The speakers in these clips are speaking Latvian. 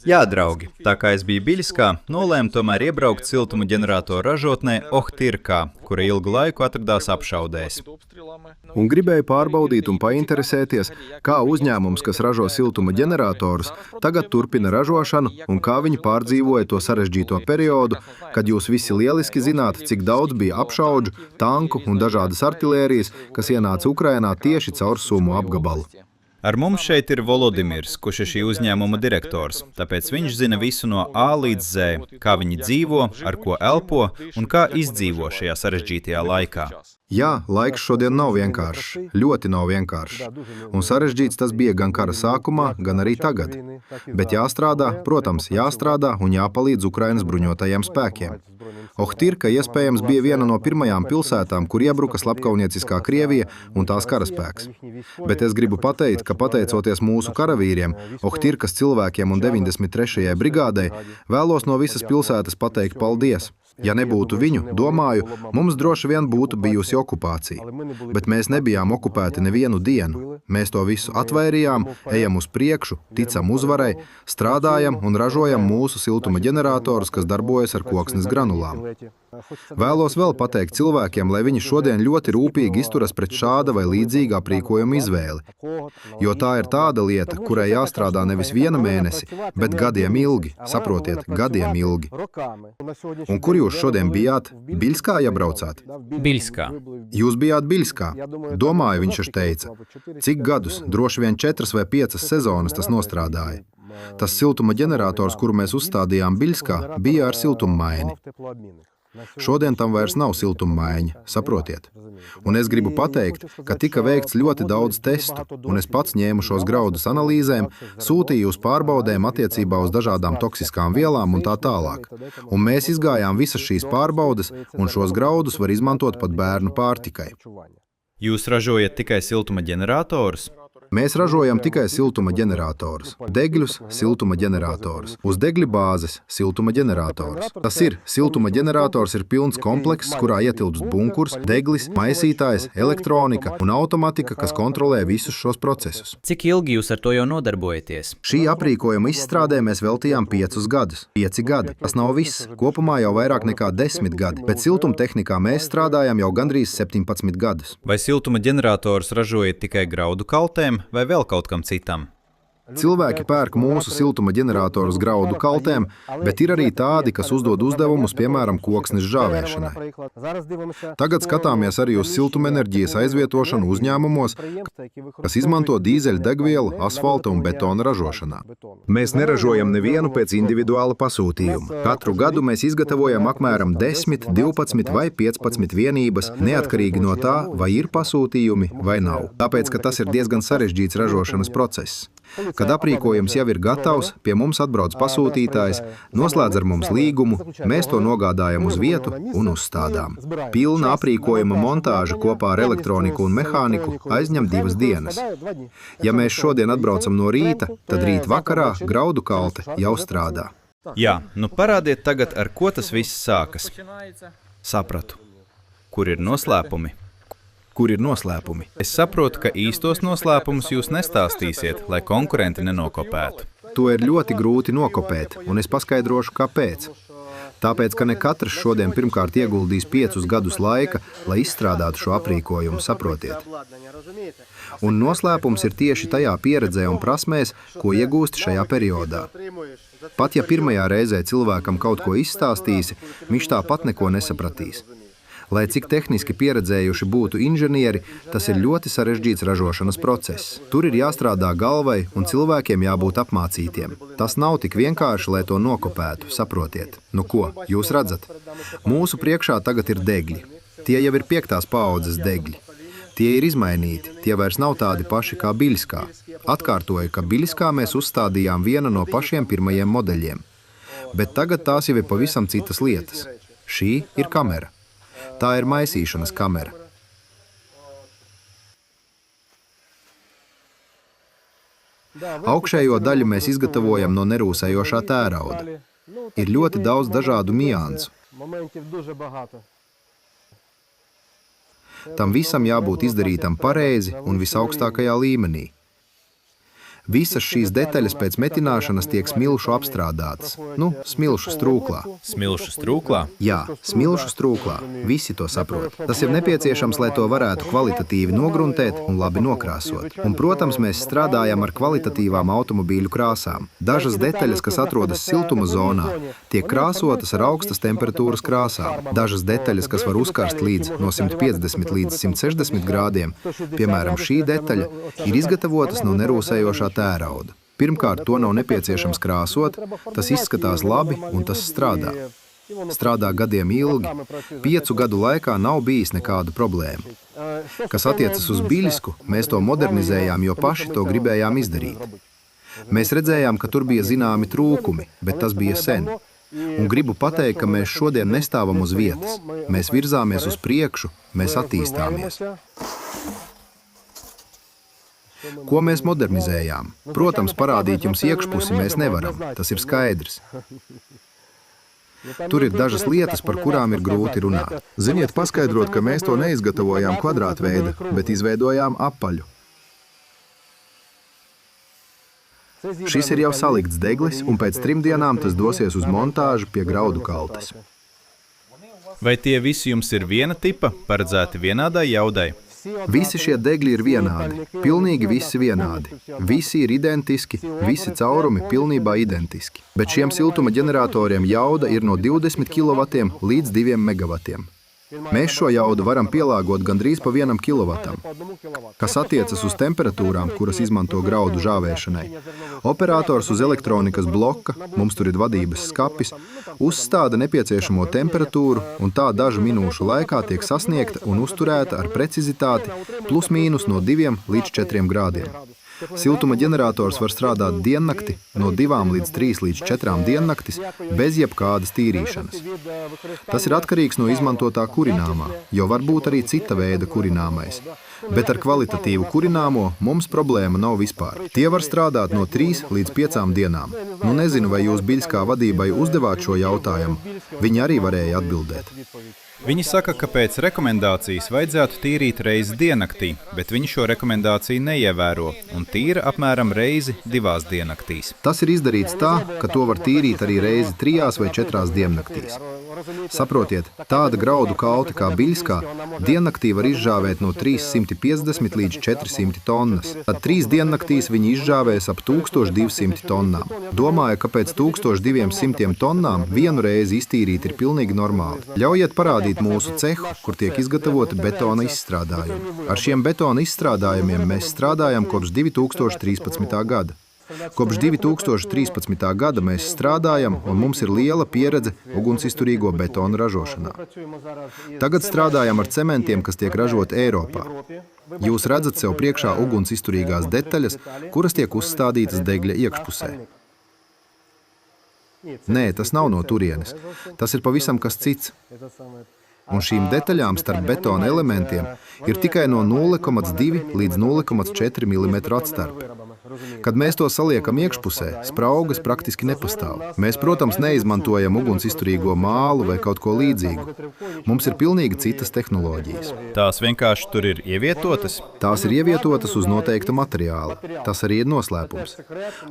Jā, draugi, tā kā es biju Biļskā, nolēmu tomēr iebraukt siltuma ģeneratoru ražotnē Ohtirkā, kura ilgu laiku atradās apšaudēs. Un gribēju pārbaudīt un painteresēties, kā uzņēmums, kas ražo siltuma ģeneratorus, tagad turpina ražošanu un kā viņi pārdzīvoja to sarežģīto periodu, kad jūs visi lieliski zināt, cik daudz bija apšaudžu, tanku un dažādas artilērijas, kas ienāca Ukrainā tieši caur Sumu apgabalu. Ar mums šeit ir Volodimirs, kurš ir šī uzņēmuma direktors, tāpēc viņš zina visu no A līdz Z, kā viņi dzīvo, ar ko elpo un kā izdzīvo šajā sarežģītajā laikā. Jā, laiks šodien nav vienkāršs, ļoti nav vienkāršs. Un sarežģīts tas bija gan kara sākumā, gan arī tagad. Bet jāstrādā, protams, jāstrādā un jāpalīdz Ukrainas bruņotajiem spēkiem. Ohtirka iespējams bija viena no pirmajām pilsētām, kur iebruka slepkaunieciskā Krievija un tās karaspēks. Bet es gribu pateikt, ka pateicoties mūsu karavīriem, Ohtirkas cilvēkiem un 93. brigādei, vēlos no visas pilsētas pateikt paldies. Ja nebūtu viņu, domāju, mums droši vien būtu bijusi okupācija. Bet mēs nebijām okupēti nevienu dienu. Mēs to visu atvairījām, ejam uz priekšu, ticam uzvarai, strādājam un ražojam mūsu siltuma ģeneratorus, kas darbojas ar koksnes granulām. Vēlos vēl pateikt cilvēkiem, lai viņi šodien ļoti rūpīgi izturas pret šāda vai līdzīga aprīkojuma izvēli. Jo tā ir tāda lieta, kurai jāstrādā nevis vienu mēnesi, bet gadiem ilgi. Saprotiet, gadiem ilgi. Un kur jūs šodien bijāt? Biļskā iebraucāt? Biļskā. Jūs bijāt Biļskā? Domāju, viņš teica. Cik gadus? Droši vien 4 vai 5 sezonas tas nostrādāja. Tas siltuma ģenerators, kuru mēs uzstādījām Biļskā, bija ar siltummaini. Šodien tam vairs nav siltummaiņa, saprotiet. Un es gribu pateikt, ka tika veikts ļoti daudz testu, un es pats ņēmu šos graudus analīzēm, sūtīju uz pārbaudēm attiecībā uz dažādām toksiskām vielām un tā tālāk. Un mēs izgājām visas šīs pārbaudes, un šos graudus var izmantot pat bērnu pārtikai. Jūs ražojat tikai siltuma ģeneratorus? Mēs ražojam tikai siltuma ģeneratorus, degļus, siltuma ģeneratorus, uz degļu bāzes siltuma ģenerators. Tas ir, siltuma ģenerators ir pilns komplekss, kurā ietilpst bunkurs, deglis, maisītājs, elektronika un automatika, kas kontrolē visus šos procesus. Cik ilgi jūs ar to jau nodarbojaties? Šī aprīkojuma izstrādē mēs veltījām 5 gadus. 5 gadi. Tas nav viss. Kopumā jau vairāk nekā 10 gadi, bet siltumtehnikā mēs strādājam jau gandrīz 17 gadus. Vai siltuma ģenerators ražojat tikai graudu kaltēm vai vēl kaut kam citam? Cilvēki pērk mūsu siltuma ģeneratorus graudu kaltēm, bet ir arī tādi, kas uzdod uzdevumus, piemēram, koksnes žāvēšanai. Tagad skatāmies arī uz siltumenerģijas aizvietošanu uzņēmumos, kas izmanto dīzeļdegvielu, asfalta un betona ražošanā. Mēs neražojam nevienu pēc individuāla pasūtījuma. Katru gadu mēs izgatavojam apmēram 10, 12 vai 15 vienības, neatkarīgi no tā, vai ir pasūtījumi vai nav. Tāpēc, ka tas ir diezgan sarežģīts ražošanas process. Kad aprīkojums jau ir gatavs, pie mums atbrauc pasūtītājs, noslēdz ar mums līgumu, mēs to nogādājam uz vietu un uzstādām. Pilna aprīkojuma montāža kopā ar elektroniku un mehāniku aizņem 2 dienas. Ja mēs šodien atbraucam no rīta, tad rīt vakarā graudu kalte jau strādā. Jā, nu parādiet tagad, ar ko tas viss sākas. Sapratu. Kur ir noslēpumi? Kur ir noslēpumi? Es saprotu, ka īstos noslēpumus jūs nestāstīsiet, lai konkurenti nenokopētu. To ir ļoti grūti nokopēt, un es paskaidrošu, kāpēc. Tāpēc, ka ne katrs šodien pirmkārt ieguldīs 5 gadus laika, lai izstrādātu šo aprīkojumu, saprotiet. Un noslēpums ir tieši tajā pieredzē un prasmēs, ko iegūst šajā periodā. Pat ja pirmajā reizē cilvēkam kaut ko izstāstīsi, viņš tāpat neko nesapratīs. Lai cik tehniski pieredzējuši būtu inženieri, tas ir ļoti sarežģīts ražošanas process. Tur ir jāstrādā galvai un cilvēkiem jābūt apmācītiem. Tas nav tik vienkārši, lai to nokopētu, saprotiet. Nu ko, jūs redzat? Mūsu priekšā tagad ir degļi. Tie jau ir 5. paaudzes degļi. Tie ir izmainīti, tie vairs nav tādi paši kā Biļskā. Atkārtoju, ka Biļskā mēs uzstādījām vienu no pašiem pirmajiem modeļiem. Bet tagad tās jau ir pavisam citas lietas. Šī ir kamera. Tā ir maisīšanas kamera. Augšējo daļu mēs izgatavojam no nerūsējošā tērauda. Ir ļoti daudz dažādu niansu. Tam visam jābūt izdarītam pareizi un visaugstākajā līmenī. Visas šīs detaļas pēc metināšanas tiek smilšu apstrādātas. Smilšu strūklā. Smilšu strūklā? Jā, smilšu strūklā. Visi to saprot. Tas ir nepieciešams, lai to varētu kvalitatīvi nogruntēt un labi nokrāsot. Un, protams, mēs strādājam ar kvalitatīvām automobīļu krāsām. Dažas detaļas, kas atrodas siltuma zonā, tiek krāsotas ar augstas temperatūras krāsām. Dažas detaļas, kas var uzkarst līdz no 150 līdz 160 grādiem, piemēram, šī detaļa, ir izgatavotas no nerūsējošā tērauda. Pirmkārt, to nav nepieciešams krāsot, tas izskatās labi un tas strādā. Strādā gadiem ilgi. 5 gadu laikā nav bijis nekādu problēmu. Kas attiecas uz Biļsku, mēs to modernizējām, jo paši to gribējām izdarīt. Mēs redzējām, ka tur bija zināmi trūkumi, bet tas bija sen. Un gribu pateikt, ka mēs šodien nestāvam uz vietas. Mēs virzāmies uz priekšu, mēs attīstāmies. Ko mēs modernizējām? Protams, parādīt jums iekšpusi mēs nevaram, tas ir skaidrs. Tur ir dažas lietas, par kurām ir grūti runāt. Ziniet, paskaidrot, ka mēs to neizgatavojām kvadrātveida, bet izveidojām apaļu. Šis ir jau salikts deglis, un pēc 3 dienām tas dosies uz montāžu pie graudu kaltes. Vai tie visi jums ir viena tipa, paredzēti vienādai jaudai? Visi šie degļi ir vienādi, pilnīgi visi vienādi. Visi ir identiski, visi caurumi pilnībā identiski. Bet šiem siltuma ģeneratoriem jauda ir no 20 kW līdz 2 MW. Mēs šo jaudu varam pielāgot gandrīz pa 1 kW. Kas attiecas uz temperatūrām, kuras izmanto graudu žāvēšanai. Operators uz elektronikas bloka, mums tur ir vadības skapis, uzstāda nepieciešamo temperatūru, un tā dažu minūšu laikā tiek sasniegta un uzturēta ar precizitāti plus mīnus no 2 līdz 4 grādiem. Siltuma ģenerators var strādāt diennakti, no 2 līdz 3 līdz 4 diennaktis, bez jebkādas tīrīšanas. Tas ir atkarīgs no izmantotā kurināmā, jo var būt arī cita veida kurināmais. Bet ar kvalitatīvu kurināmo mums problēma nav vispār. Tie var strādāt no 3 līdz 5 dienām. Nezinu, vai jūs Biļskā vadībai uzdevāt šo jautājumu. Viņi arī varēja atbildēt. Viņi saka, ka pēc rekomendācijas vajadzētu tīrīt reizi diennaktī, bet viņi šo rekomendāciju neievēro un tīra apmēram reizi 2 diennaktīs. Tas ir izdarīts tā, ka to var tīrīt arī reizi 3 vai 4 diennaktīs. Saprotiet, tāda graudu kalte kā Biļskā diennaktī var izžāvēt no 350 līdz 400 tonnas. Tad 3 diennaktīs viņi izžāvēs ap 1200 tonnām. Domāju, ka pēc 1200 tonnām vienu reizi iztīrīt ir pilnīgi normāli. Ļaujiet parādīt mūsu cehu, kur tiek izgatavoti betona izstrādājumi. Ar šiem betona izstrādājumiem mēs strādājam kopš 2013. gada. Kopš 2013. gada mēs strādājam, un mums ir liela pieredze ugunsizturīgo betonu ražošanā. Tagad strādājam ar cementiem, kas tiek ražoti Eiropā. Jūs redzat sev priekšā ugunsizturīgās detaļas, kuras tiek uzstādītas degļa iekšpusē. Nē, tas nav no turienes. Tas ir pavisam kas cits. Un šīm detaļām starp betona elementiem ir tikai no 0,2 līdz 0,4 mm atstarpe. Kad mēs to saliekam iekšpusē, spraugas praktiski nepastāv. Mēs, protams, neizmantojam ugunsizturīgo mālu vai kaut ko līdzīgu. Mums ir pilnīgi citas tehnoloģijas. Tās vienkārši tur ir ievietotas? Tās ir ievietotas uz noteikta materiāla. Tas arī ir noslēpums.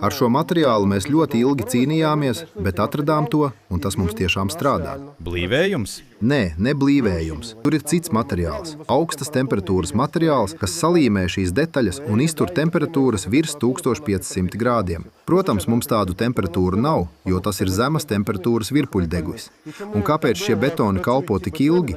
Ar šo materiālu mēs ļoti ilgi cīnījāmies, bet atradām to, un tas mums tiešām strādā. Blīvējums? Nē, ne blīvējums. Tur ir cits materiāls. Augstas temperatūras materiāls, kas salīmē šīs detaļas un iztur temperatūras virs 1500 grādiem. Protams, mums tādu temperatūru nav, jo tas ir zemas temperatūras virpuļdeglis. Un kāpēc šie betoni kalpo tik ilgi?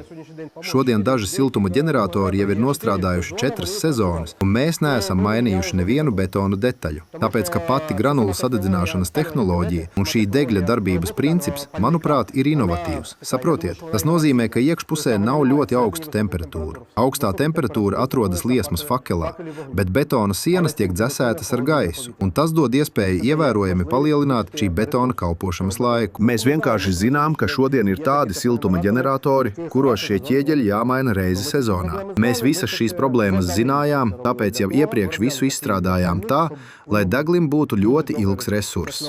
Šodien daži siltuma ģeneratori jau ir nostrādājuši 4 sezonas, un mēs neesam mainījuši nevienu betonu detaļu. Tāpēc, ka pati granulu sadedzināšanas tehnoloģija un šī degļa darbības princips, manuprāt, ir inovatīvs. Saprotiet, tas nozīmē, ka iekšpusē nav ļoti augstu temperatūru. Augstā temperatūra atrodas liesmas fakelā, bet betona sienas tiek dzesētas ar gaisu, un tas dod iespēju ievērojami palielināt šī betona kalpošanas laiku. Mēs vienkārši zinām, ka šodien ir tādi siltuma ģeneratori, kuros šie ķieģeļi jāmaina reizi sezonā. Mēs visas šīs problēmas zinājām, tāpēc jau iepriekš visu izstrādājām tā, lai deglim būtu ļoti ilgs resurss.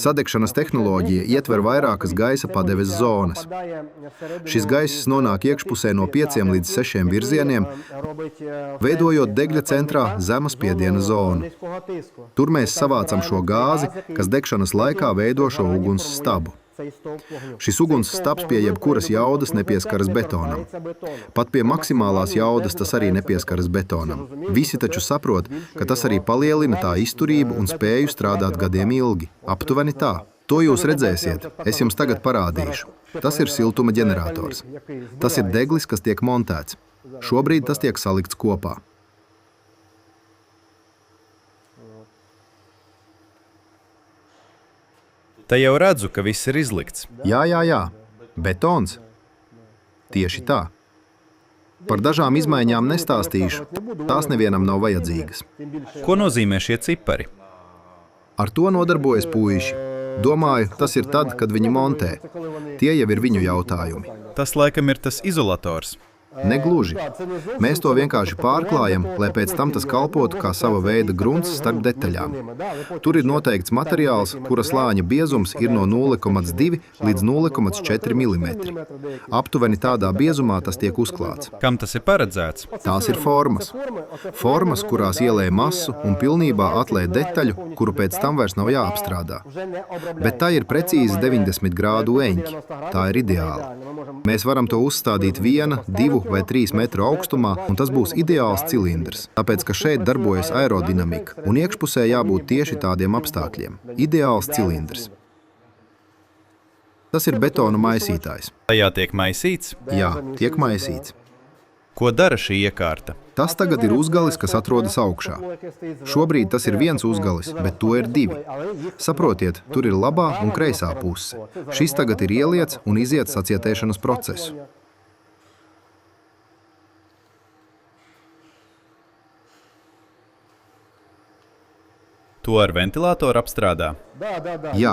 Sadegšanas tehnoloģija ietver vairākas gaisa padeves zonas. Šis gaiss nonāk iekšpusē no 5 līdz 6 virzieniem, veidojot degļa centrā zemes spiediena zonu. Tur mēs savācam šo gāzi, kas degšanas laikā veido šo uguns stabu. Šis uguns stabs pie jebkuras jaudas nepieskaras betonam. Pat pie maksimālās jaudas tas arī nepieskaras betonam. Visi taču saprot, ka tas arī palielina tā izturību un spēju strādāt gadiem ilgi. Aptuveni tā. To jūs redzēsiet. Es jums tagad parādīšu. Tas ir siltuma ģenerators. Tas ir deglis, kas tiek montēts. Šobrīd tas tiek salikts kopā. Te jau redzu, ka viss ir izlikts. Jā. Betons. Tieši tā. Par dažām izmaiņām nestāstīšu. Tās nevienam nav vajadzīgas. Ko nozīmē šie cipari? Ar to nodarbojas puiši. Domāju, tas ir tad, kad viņi montē. Tie jau ir viņu jautājumi. Tas laikam ir tas izolators. Negluži. Mēs to vienkārši pārklājam, lai pēc tam tas kalpotu kā sava veida grunts starp detaļām. Tur ir noteikts materiāls, kura slāņa biezums ir no 0,2 līdz 0,4 mm. Aptuveni tādā biezumā tas tiek uzklāts. Kam tas ir paredzēts? Tās ir formas. Formas, kurās ielēj masu un pilnībā atlēj detaļu, kuru pēc tam vairs nav jāapstrādā. Bet tā ir precīzi 90 grādu eņķi. Tā ir ideāla. Mēs varam to uzstādīt 1, 2 vai 3 metru augstumā, un tas būs ideāls cilindrs, tāpēc, ka šeit darbojas aerodinamika, un iekšpusē jābūt tieši tādiem apstākļiem. Ideāls cilindrs. Tas ir betona maisītājs. Tajā tiek maisīts? Jā, tiek maisīts. Ko dara šī iekārta? Tas tagad ir uzgalis, kas atrodas augšā. Šobrīd tas ir viens uzgalis, bet to ir 2. Saprotiet, tur ir labā un kreisā puse. Šis tagad ir ieliets un iziet sacietēšanas procesu. To ar ventilātoru apstrādā? Jā,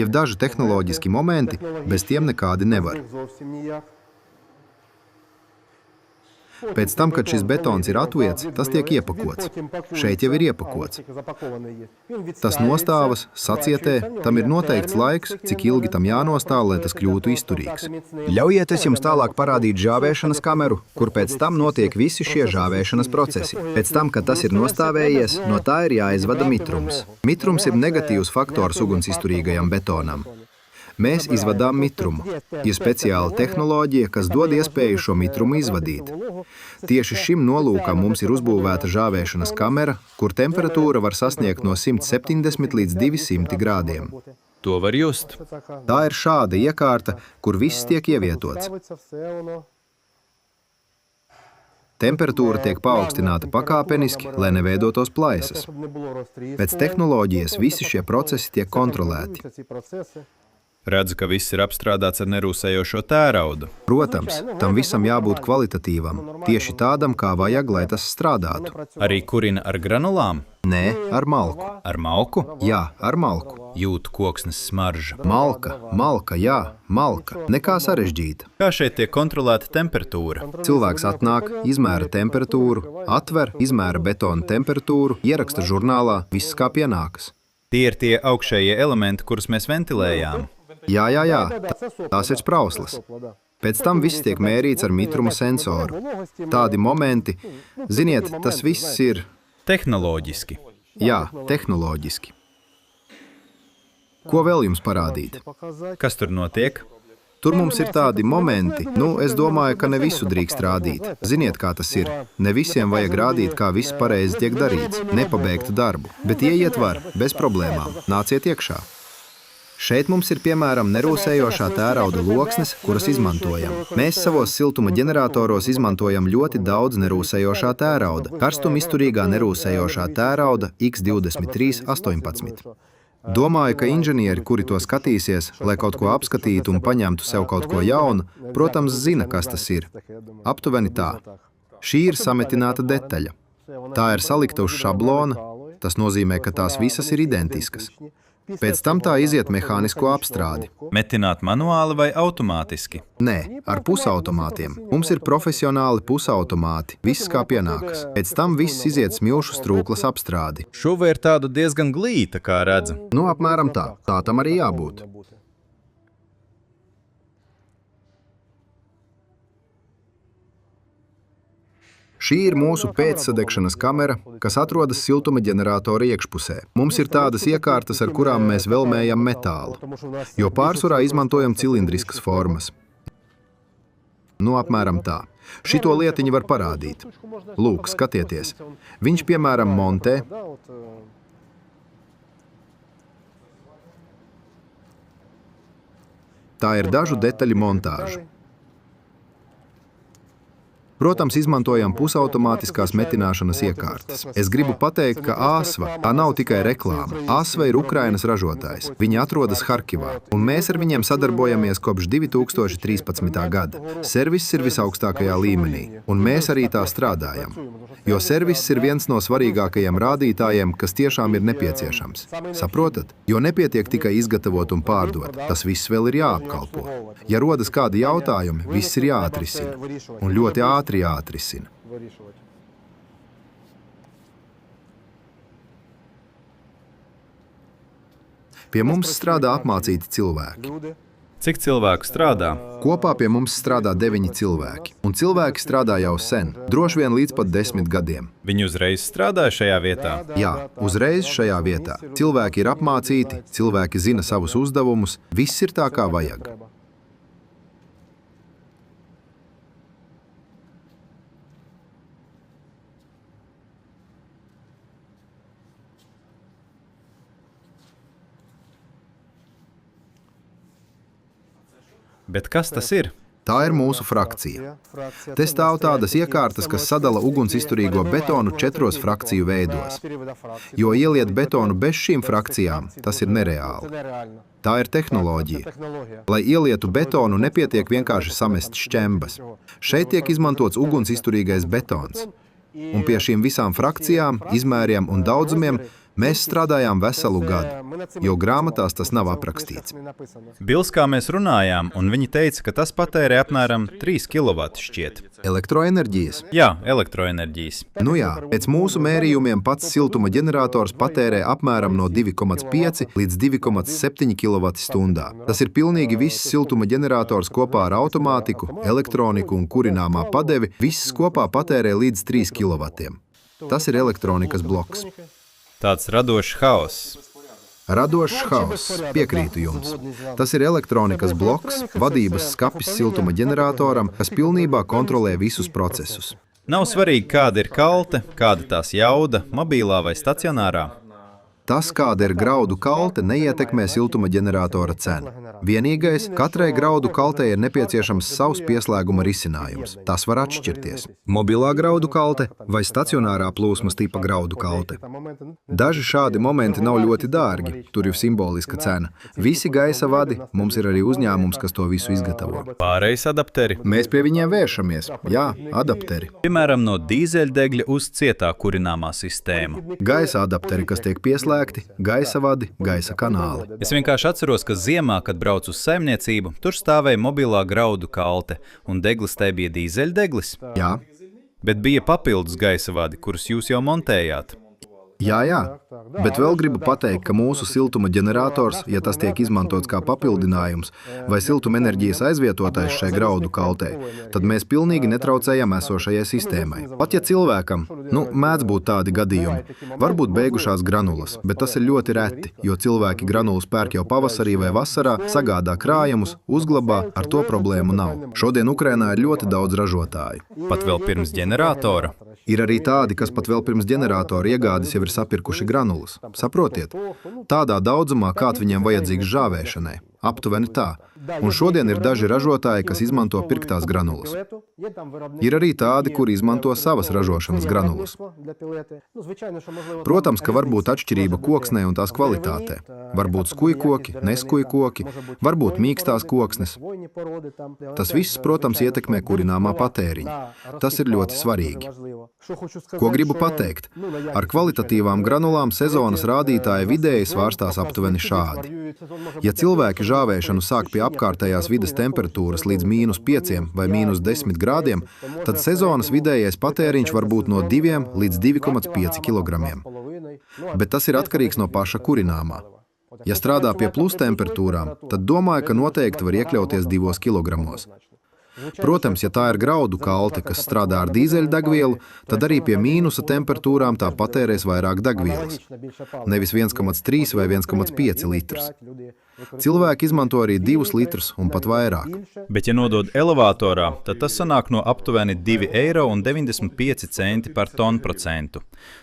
ir daži tehnoloģiski momenti, bez tiem nekādi nevar. Pēc tam, kad šis betons ir atviets, tas tiek iepakots. Šeit jau ir iepakots. Tas nostāvas, sacietē, tam ir noteikts laiks, cik ilgi tam jānostāv, lai tas kļūtu izturīgs. Ļaujiet es jums tālāk parādīt žāvēšanas kameru, kur pēc tam notiek visi šie žāvēšanas procesi. Pēc tam, kad tas ir nostāvējies, no tā ir jāizvada mitrums. Mitrums ir negatīvs faktors ugunsizturīgajam betonam. Mēs izvadām mitrumu. Ir speciāla tehnoloģija, kas dod iespēju šo mitrumu izvadīt. Tieši šim nolūkam mums ir uzbūvēta žāvēšanas kamera, kur temperatūra var sasniegt no 170 līdz 200 grādiem. To var just. Tā ir šāda iekārta, kur viss tiek ievietots. Temperatūra tiek paaugstināta pakāpeniski, lai neveidotos plaisas. Pēc tehnoloģijas visi šie procesi tiek kontrolēti. Redzu, ka viss ir apstrādāts ar nerūsējošo tēraudu. Protams, tam visam jābūt kvalitatīvam, tieši tādam, kā vajag, lai tas strādātu. Arī kurina ar granulām? Nē, ar malku. Ar malku? Jā, ar malku. Jūtu koksnes smarža. Malka, jā, malka. Nekā sarežģīta. Kā šeit tiek kontrolēta temperatūra? Cilvēks atnāk, izmēra temperatūru, atver, izmēra betona temperatūru, ieraksta žurnālā, viss kā pienākas. Tie ir tie augšējie elementi, kurus mēs ventilējām. Jā, tās ir sprauslas. Pēc tam viss tiek mērīts ar mitruma sensoru. Tādi momenti, ziniet, tas viss ir... Tehnoloģiski. Jā, tehnoloģiski. Ko vēl jums parādīt? Kas tur notiek? Tur mums ir tādi momenti, es domāju, ka ne visu drīkst rādīt. Ziniet, kā tas ir. Ne visiem vajag rādīt, kā viss pareizi tiek darīts, nepabeigtu darbu. Bet ieiet var, bez problēmām. Nāciet iekšā. Šeit mums ir, piemēram, nerūsējošā tērauda loksnes, kuras izmantojam. Mēs savos siltuma ģeneratoros izmantojam ļoti daudz nerūsējošā tērauda. Karstumizturīgā nerūsējošā tērauda X2318. Domāju, ka inženieri, kuri to skatīsies, lai kaut ko apskatītu un paņemtu sev kaut ko jaunu, protams, zina, kas tas ir. Aptuveni tā. Šī ir sametināta detaļa. Tā ir salikta uz šablona, Tas nozīmē, ka tās visas ir identiskas. Pēc tam tā iziet mehānisko apstrādi. Metināt manuāli vai automātiski? Nē, ar pusautomātiem. Mums ir profesionāli pusautomāti, viss kā pienākas. Pēc tam viss iziet smilšu strūklas apstrādi. Šuva ir tāda diezgan glīta, kā redz. Nu, apmēram tā. Tā tam arī jābūt. Šī ir mūsu pēcsadegšanas kamera, kas atrodas siltuma ģeneratora iekšpusē. Mums ir tādas iekārtas, ar kurām mēs velmējam metālu, jo pārsvarā izmantojam cilindriskas formas. Nu, apmēram tā. Šito lietiņu var parādīt. Lūk, skatieties. Viņš, piemēram, montē. Tā ir dažu detaļu montāža. Protams, izmantojam pusautomātiskās metināšanas iekārtas. Es gribu pateikt, ka Āsva tā nav tikai reklāma. Āsva ir Ukrainas ražotājs. Viņi atrodas Harkivā, un mēs ar viņiem sadarbojamies kopš 2013. gada. Serviss ir visaugstākajā līmenī, un mēs arī tā strādājam. Jo serviss ir viens no svarīgākajiem rādītājiem, kas tiešām ir nepieciešams. Saprotat? Jo nepietiek tikai izgatavot un pārdot. Tas viss vēl ir jāapkalpo. Ja rodas kādi jautājumi, viss ir jāatrisina. Un ļoti ātri jāatrisina. Pie mums strādā apmācīti cilvēki. Cik cilvēku strādā? Kopā pie mums strādā 9 cilvēki. Un cilvēki strādā jau sen, droši vien līdz pat 10 gadiem. Viņi uzreiz strādāja šajā vietā? Jā, uzreiz šajā vietā. Cilvēki ir apmācīti, cilvēki zina savus uzdevumus, viss ir tā, kā vajag. Bet kas tas ir? Tā ir mūsu frakcija. Te stāv tādas iekārtas, kas sadala ugunsizturīgo betonu 4 frakciju veidos. Jo ieliet betonu bez šīm frakcijām, tas ir nereāli. Tā ir tehnoloģija. Lai ielietu betonu, nepietiek vienkārši samest šķembas. Šeit tiek izmantots ugunsizturīgais betons. Un pie šīm visām frakcijām, izmēriem un daudzumiem mēs strādājām veselu gadu, jo grāmatās tas nav aprakstīts. Bilskā mēs runājām, un viņi teica, ka tas patērē apmēram 3 kW šķiet. Elektroenerģijas? Jā, elektroenerģijas. Nu jā, pēc mūsu mērījumiem pats siltuma ģenerators patērē apmēram no 2,5 līdz 2,7 kWh. Tas ir pilnīgi viss siltuma ģenerators kopā ar automātiku, elektroniku un kurināmā padevi, viss kopā patērē līdz 3 kW. Tas ir elektronikas bloks. Tāds radošs haoss. Radošs haoss, piekrītu jums. Tas ir elektronikas bloks, vadības skapis siltuma ģeneratoram, kas pilnībā kontrolē visus procesus. Nav svarīgi, kāda ir kalte, kāda tās jauda, mobilā vai stacionārā. Tas, kāda ir graudu kalte, neietekmē siltuma ģeneratora cenu. Vienīgais, katrai graudu kaltei ir nepieciešams savs pieslēguma risinājums. Tas var atšķirties. Mobilā graudu kalte vai stacionārā plūsmas tipa graudu kalte. Daži šādi momenti nav ļoti dārgi, tur ir simboliska cena. Visi gaisa vadi, mums ir arī uzņēmums, kas to visu izgatavo. Pārejas adapteri. Mēs pie viņiem vēršamies. Jā, adapteri. Piemēram, no dīzeļdegļa uz cietā kurināmā sistēma. Gaisa adapteri, kas tiek pieslēgti, gaisa vadi, gaisa kanāli. Es vienkārši atceros, ka ziemā, kad braucu uz saimniecību, tur stāvēja mobilā graudu kalte, un deglis tai bija dīzeļdeglis. Jā. Bet bija papildus gaisa vadi, kurus jūs jau montējāt. Jā, bet vēl gribu pateikt, ka mūsu siltuma ģenerators, ja tas tiek izmantots kā papildinājums vai siltuma enerģijas aizvietotājs šai graudu kaltei, tad mēs pilnīgi netraucējam esošajai sistēmai. Pat ja cilvēkam, mēdz būt tādi gadījumi, varbūt beigušās granulas, bet tas ir ļoti reti, jo cilvēki granulas pērk jau pavasarī vai vasarā, sagādā krājumus, uzglabā, ar to problēmu nav. Šodien Ukrainā ir ļoti daudz ražotāju. Pat vēl pirms ģeneratora. Ir arī tādi, kas pat vēl pirms ģeneratora iegādes jau ir sapirkuši granulas. Saprotiet, tādā daudzumā, kāds viņiem vajadzīgs žāvēšanai. Aptuveni tā. Un šodien ir daži ražotāji, kas izmanto pirktās granulas. Ir arī tādi, kuri izmanto savas ražošanas granulas. Protams, ka var būt atšķirība koksnē un tās kvalitātē. Var būt skujkoki, neskujkoki, var būt mīkstās koksnes. Tas viss, protams, ietekmē kurināmā patēriņu. Tas ir ļoti svarīgi. Ko gribu pateikt? Ar kvalitatīvām granulām sezonas rādītāji vidēji svārstās aptuveni šādi. Ja cilvēki žāvēšanu sāk pie apkārtējās vides temperatūras līdz -5 vai -10 grādiem, tad sezonas vidējais patēriņš var būt no 2 līdz 2,5 kg. Bet tas ir atkarīgs no paša kurināmā. Ja strādā pie plus temperatūrām, tad domāju, ka noteikti var iekļauties 2 kg. Protams, ja tā ir graudu kalte, kas strādā ar dīzeļdegvielu, tad arī pie mīnusa temperatūrām tā patērēs vairāk degvielas. Nevis 1,3 vai 1,5 litrus. Cilvēki izmanto arī 2 litrus un pat vairāk. Bet, ja nodod elevatorā, tad tas sanāk no aptuveni 2,95 € par tonu procentu.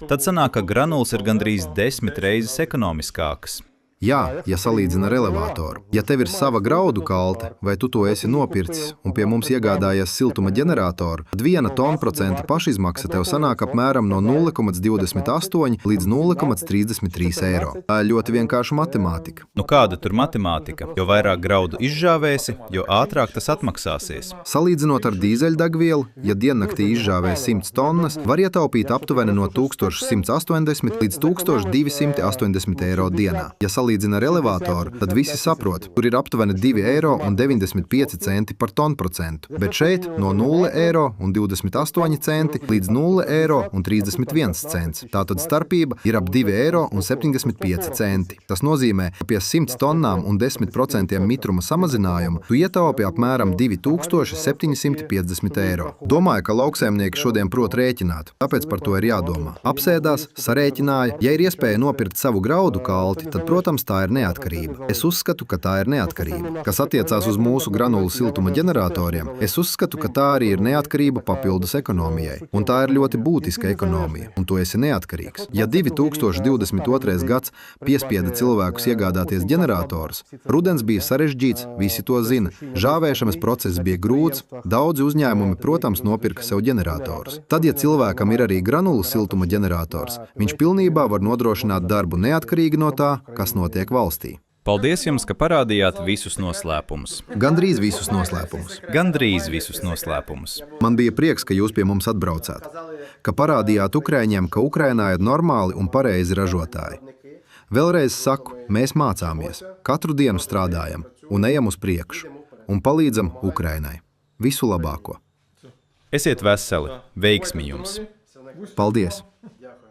Tad sanāk, ka granulas ir gandrīz 10 reizes ekonomiskākas. Jā, ja salīdzina ar elevatoru. Ja tev ir sava graudu kalte, vai tu to esi nopircis un pie mums iegādājies siltuma ģeneratoru, tad 1 tonu procenta pašizmaksa tev sanāk apmēram no 0,28 līdz 0,33 eiro. Tā ir ļoti vienkārša matemātika. Nu kāda tur matemātika? Jo vairāk graudu izžāvēsi, jo ātrāk tas atmaksāsies. Salīdzinot ar dīzeļdegvielu, ja diennaktī izžāvē 100 tonnas, var ietaupīt aptuveni no 1180 līdz 1280 eiro dienā. Ja salīdzina ar elevatoru, tad visi saprot, tur ir aptuveni 2,95 € par tonu procentu, bet šeit no 0,28 € līdz 0,31 €. Tātad starpība ir ap 2,75 €. Tas nozīmē, ka pie 100 tonnām un 10% mitruma samazinājuma tu ietaupi apmēram 2750 eiro. Domāju, ka lauksaimnieki šodien prot rēķināt, tāpēc par to ir jādomā. Apsēdās, sarēķināja, ja ir iespēja nopirkt savu graudu kalti, tad, protams, tā ir neatkarība. Es uzskatu, ka tā ir neatkarība. Kas attiecās uz mūsu granulu siltuma ģeneratoriem, es uzskatu, ka tā arī ir neatkarība papildus ekonomijai. Un tā ir ļoti būtiska ekonomija, un tu esi neatkarīgs. Ja 2022. gads piespieda cilvēkus iegādāties ģeneratorus, rudens bija sarežģīts, visi to zina. Žāvēšanas process bija grūts, daudzi uzņēmumi, protams, nopirka sev ģeneratorus. Tad, ja cilvēkam ir arī granulu siltuma ģenerators, viņš pilnībā var nodrošināt darbu neatkarīgi no tā, kas notiek valstī. Paldies jums, ka parādījāt visus noslēpumus. Gandrīz visus noslēpumus. Gandrīz visus noslēpumus. Man bija prieks, ka jūs pie mums atbraucāt, ka parādījāt Ukraiņiem, ka Ukrainā ir normāli un pareizi ražotāji. Vēlreiz saku, mēs mācāmies, katru dienu strādājam un ejam uz priekšu un palīdzam Ukrainai. Visu labāko. Esiet veseli, veiksmi jums! Paldies!